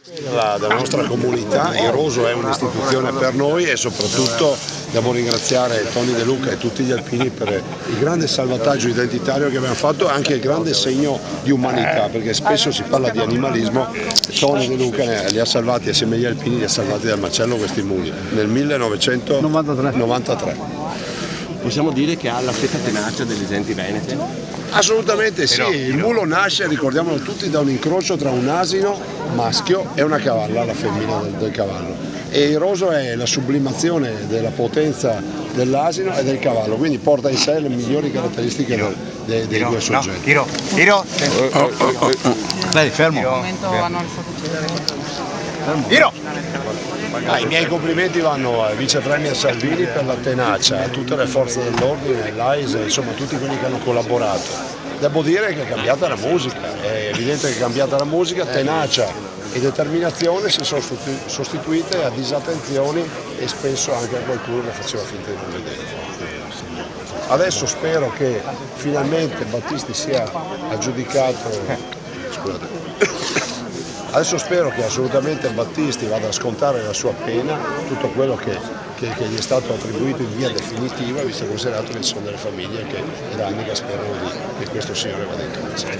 Della nostra comunità. Iroso è un'istituzione per noi e soprattutto devo ringraziare Tony De Luca e tutti gli alpini per il grande salvataggio identitario che abbiamo fatto e anche il grande segno di umanità, perché spesso si parla di animalismo. Tony De Luca li ha salvati assieme agli alpini, li ha salvati dal macello questi muli nel 1993. Possiamo dire che ha la stessa tenacia delle genti venete? Assolutamente sì, il mulo nasce, ricordiamolo tutti, da un incrocio tra un asino maschio e una cavalla, la femmina del cavallo. E il roso è la sublimazione della potenza dell'asino e del cavallo, quindi porta in sé le migliori caratteristiche dei due soggetti. Tiro! Dai, fermo! Tiro! I miei complimenti vanno al vice premier Salvini per la tenacia, a tutte le forze dell'ordine, l'AISE, insomma tutti quelli che hanno collaborato. Devo dire che è cambiata la musica, è evidente che è cambiata la musica, tenacia e determinazione si sono sostituite a disattenzioni e spesso anche a qualcuno che faceva finta di non vedere. Adesso spero che finalmente Battisti sia aggiudicato. Adesso spero che assolutamente Battisti vada a scontare la sua pena, tutto quello che gli è stato attribuito in via definitiva, visto e considerato che ci sono delle famiglie che da anni che sperano che questo signore vada in carcere.